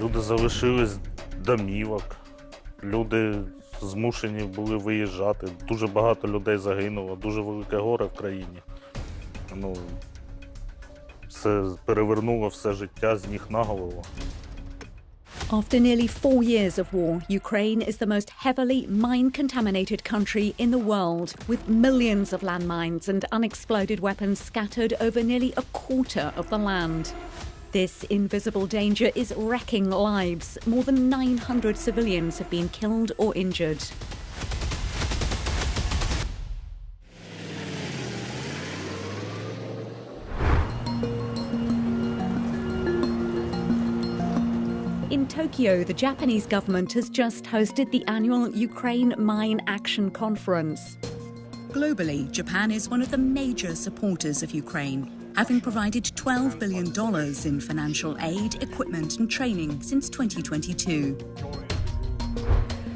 Люди залишились домівок, люди змушені були виїжджати, дуже багато людей загинуло, дуже велике горе в країні. Це перевернуло все життя з ніг на голову. After nearly 4 years of war, Ukraine is the most heavily mine-contaminated country in the world, with millions of landmines and unexploded weapons scattered over nearly a quarter of the land. This invisible danger is wrecking lives. More than 900 civilians have been killed or injured. In Tokyo, the Japanese government has just hosted the annual Ukraine Mine Action Conference. Globally, Japan is one of the major supporters of Ukraine, having provided $12 billion in financial aid, equipment and training since 2022.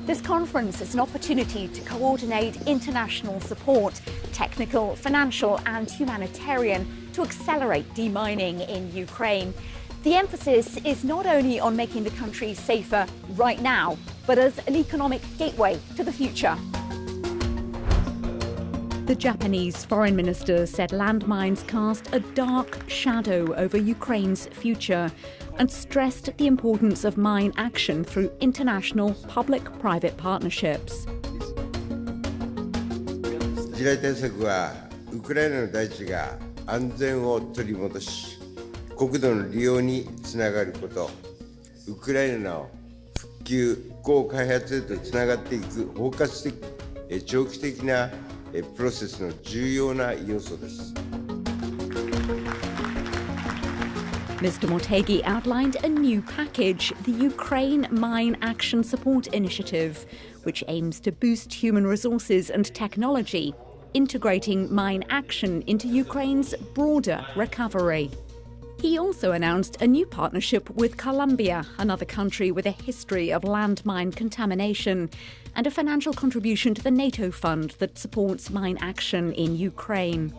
This conference is an opportunity to coordinate international support, technical, financial and humanitarian, to accelerate demining in Ukraine. The emphasis is not only on making the country safer right now, but as an economic gateway to the future. The Japanese foreign minister said landmines cast a dark shadow over Ukraine's future and stressed the importance of mine action through international public-private partnerships. 地雷対策はウクライナの大地が安全を取り戻し、国土の利用につながること、ウクライナの復旧・復興開発へとつながっていく包括的、長期的なプロセスの重要な要素です。Mr. Motegi outlined a new package, the Ukraine Mine Action Support Initiative, which aims to boost human resources and technology, integrating mine action into Ukraine's broader recovery. He also announced a new partnership with Colombia, another country with a history of landmine contamination, and a financial contribution to the NATO fund that supports mine action in Ukraine.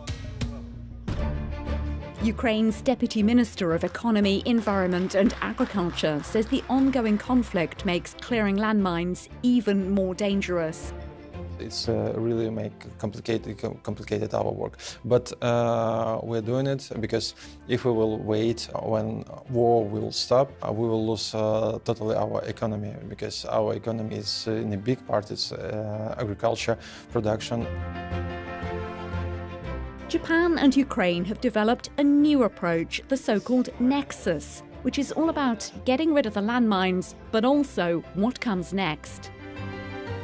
Ukraine's Deputy Minister of Economy, Environment and Agriculture says the ongoing conflict makes clearing landmines even more dangerous. It's really complicated our work, but we're doing it because if we will wait when war will stop, we will lose totally our economy, because our economy is in a big part is agriculture, production. Japan and Ukraine have developed a new approach, the so-called nexus, which is all about getting rid of the landmines, but also what comes next.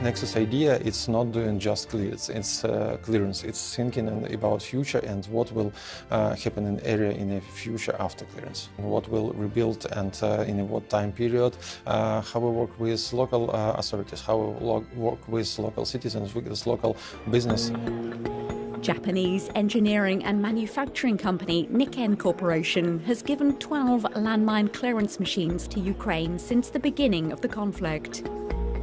Nexus idea, it's not doing just clearance, it's thinking about future and what will happen in area in the future after clearance, what will rebuild and in what time period, how we work with local authorities, how we work with local citizens, with local business. Japanese engineering and manufacturing company Nikken Corporation has given 12 landmine clearance machines to Ukraine since the beginning of the conflict.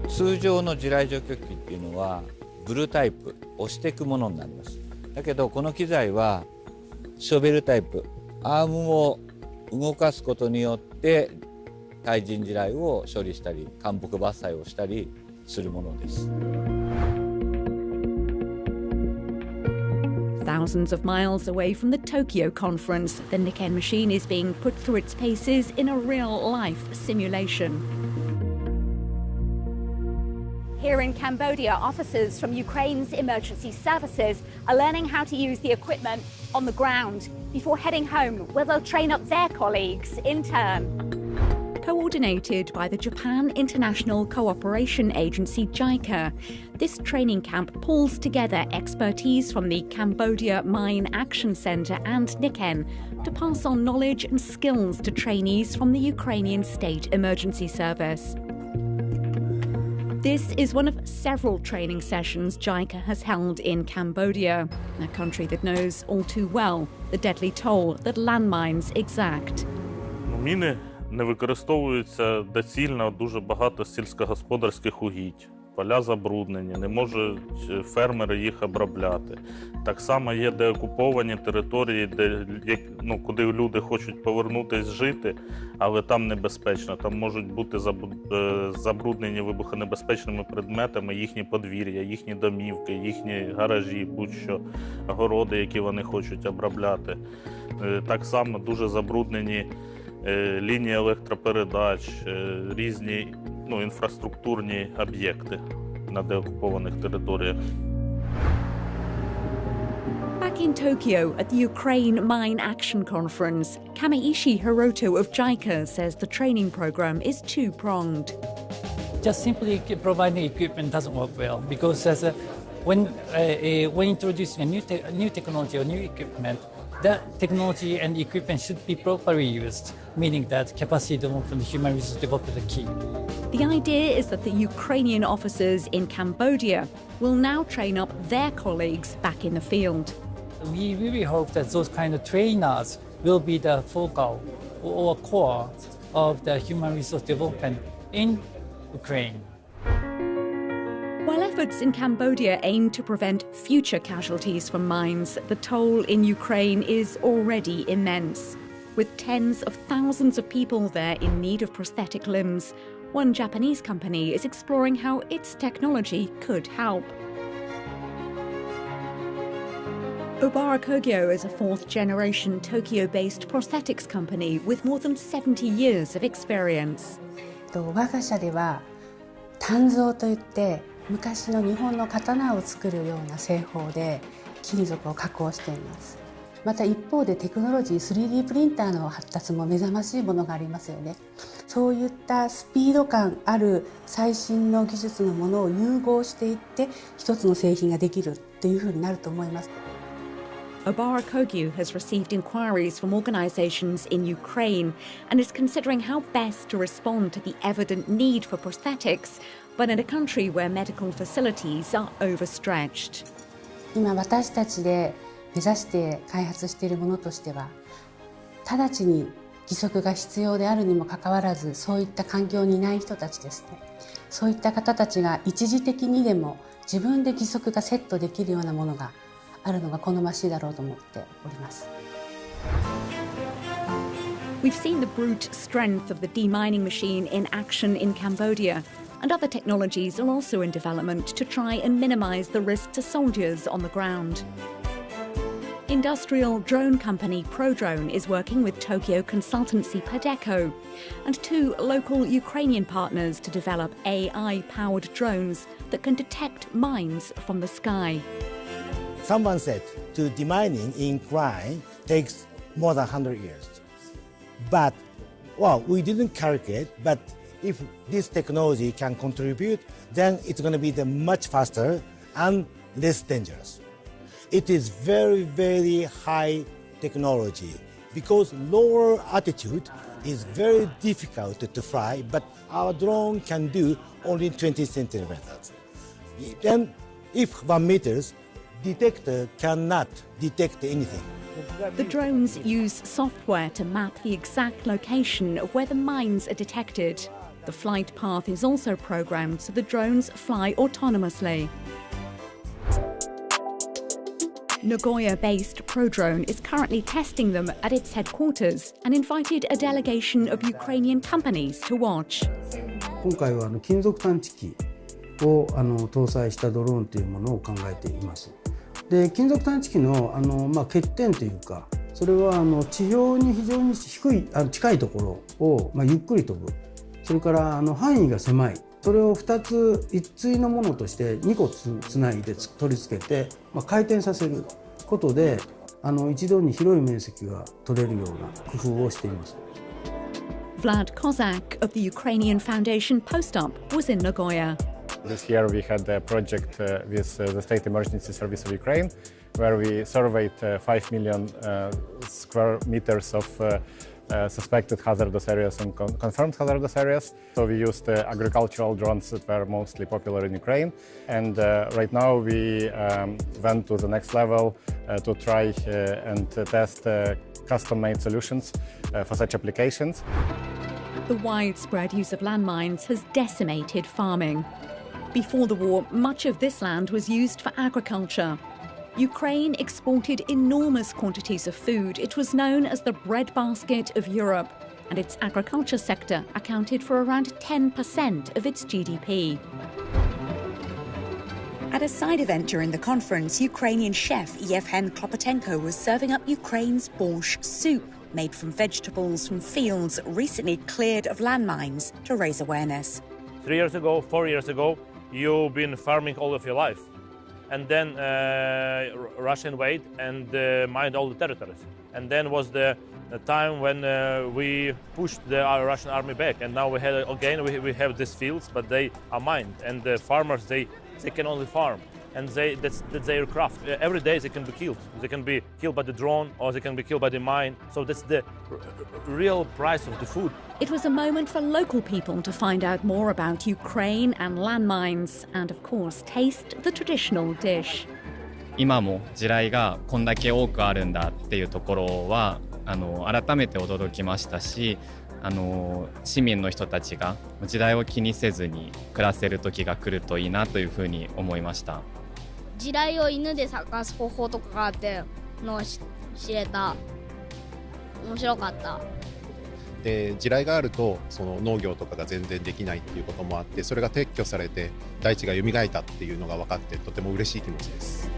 通常の地雷除去機っていうのはブルータイプ、押していくものになります。だけどこの機材はショベルタイプ、アームを動かすことによって対人地雷を処理したり、間木伐採をしたりするものです。Thousands of miles away from the Tokyo conference, the Nikken machine is being put through its paces in a real-life simulation. Here in Cambodia, officers from Ukraine's emergency services are learning how to use the equipment on the ground before heading home, where they'll train up their colleagues in turn. Coordinated by the Japan International Cooperation Agency JICA, this training camp pulls together expertise from the Cambodia Mine Action Centre and Nikken to pass on knowledge and skills to trainees from the Ukrainian State Emergency Service. This is one of several training sessions JICA has held in Cambodia, a country that knows all too well the deadly toll that landmines exact. Міни не використовуються доцільно дуже багато сільськогосподарських угідь. поля забруднені, не можуть фермери їх обробляти. Так само є деокуповані території, куди люди хочуть повернутися жити, але там небезпечно. Там можуть бути забруднені вибухонебезпечними предметами їхні подвір'я, їхні домівки, їхні гаражі, будь-що, городи, які вони хочуть обробляти. Так само дуже забруднені лінії електропередач, різні інфраструктурні об'єкти на деокупованих територіях. Back in Tokyo at the Ukraine Mine Action Conference, Kameishi Hiroto of JICA says the training program is two-pronged. Just simply providing equipment doesn't work well because when introducing a new technology or new equipment, that technology and equipment should be properly used, meaning that capacity development and human resource development are key. The idea is that the Ukrainian officers in Cambodia will now train up their colleagues back in the field. We really hope that those kind of trainers will be the focal or core of the human resource development in Ukraine. While efforts in Cambodia aim to prevent future casualties from mines, the toll in Ukraine is already immense. With tens of thousands of people there in need of prosthetic limbs, one Japanese company is exploring how its technology could help. Obara Kogyo is a fourth-generation Tokyo-based prosthetics company with more than 70 years of experience. 我が社では鍛造といって昔の日本の刀を作るような製法で金属を加工しています。また一方でテクノロジー 3D プリンターの発達も目覚ましいものがありますよね。そういったスピード感ある最新の技術のものを融合していって一つの製品ができるっていうふうになると思います。Obara Kogyo has received inquiries from organisations in Ukraine and is considering how best to respond to the evident need for prosthetics, but in a country where medical facilities are overstretched. 今私たちで目指して開発しているものとしては、直ちに義足が必要であるにもかかわらず、そういった環境にいない人たちですね。そういった方たちが一時的にでも自分で義足がセットできるようなものがあるのが好ましいだろうと思っております。We've seen the brute strength of the demining machine in action in Cambodia, and other technologies are also in development to try and minimise the risk to soldiers on the ground. Industrial drone company ProDrone is working with Tokyo consultancy Padeco and two local Ukrainian partners to develop AI-powered drones that can detect mines from the sky. Someone said to demining in Ukraine takes more than 100 years. But, well, we didn't calculate, but if this technology can contribute, then it's going to be much faster and less dangerous. It is very, very high technology because lower altitude is very difficult to fly, but our drone can do only 20 centimeters. Then if 1 meter, detector cannot detect anything. The drones use software to map the exact location of where the mines are detected. The flight path is also programmed so the drones fly autonomously. Nagoya-based ProDrone is currently testing them at its headquarters and invited a delegation of Ukrainian companies to watch. 今回は金属探知機を搭載したドローンというものを考えています。で、金属探知機の欠点というか、それは地表に非常に近いところをゆっくり飛ぶ。それから範囲が狭い。それを2つ一対のものとして2個つないで取り付けて、回転させることで一度に広い面積が取れるような工夫をしています。Vlad Kozak of the Ukrainian Foundation Post-Up was in Nagoya. This year we had a project with the State Emergency Service of Ukraine, where we surveyed 5 million square meters of suspected hazardous areas and confirmed hazardous areas. So we used agricultural drones that were mostly popular in Ukraine. And right now we went to the next level to try and test custom-made solutions for such applications. The widespread use of landmines has decimated farming. Before the war, much of this land was used for agriculture. Ukraine exported enormous quantities of food. It was known as the breadbasket of Europe, and its agriculture sector accounted for around 10% of its GDP. At a side event during the conference, Ukrainian chef Yevhen Klopotenko was serving up Ukraine's borscht soup, made from vegetables from fields recently cleared of landmines, to raise awareness. 3 years ago, 4 years ago, you've been farming all of your life. And then Russia invaded and mined all the territories. And then was the time when we pushed our Russian army back. And now we have these fields, but they are mined. And the farmers, they can only farm. And that's their craft. Every day they can be killed. They can be killed by the drone or they can be killed by the mine. So that's the real price of the food. It was a moment for local people to find out more about Ukraine and landmines and, of course, taste the traditional dish. 今も地雷がこんだけ多くあるんだっていうところは改めて驚きましたし、市民の人たちが地雷を気にせずに暮らせる時が来るといいなというふうに思いました。地雷を犬で探す方法とかがあってのを知れた。面白かった。で地雷があるとその農業とかが全然できないっていうこともあって、それが撤去されて大地が蘇ったっていうのが分かってとても嬉しい気持ちです。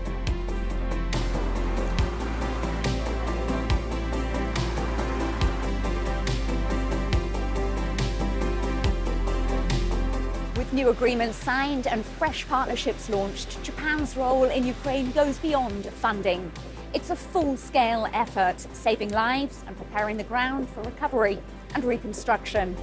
With new agreements signed and fresh partnerships launched, Japan's role in Ukraine goes beyond funding. It's a full-scale effort, saving lives and preparing the ground for recovery and reconstruction.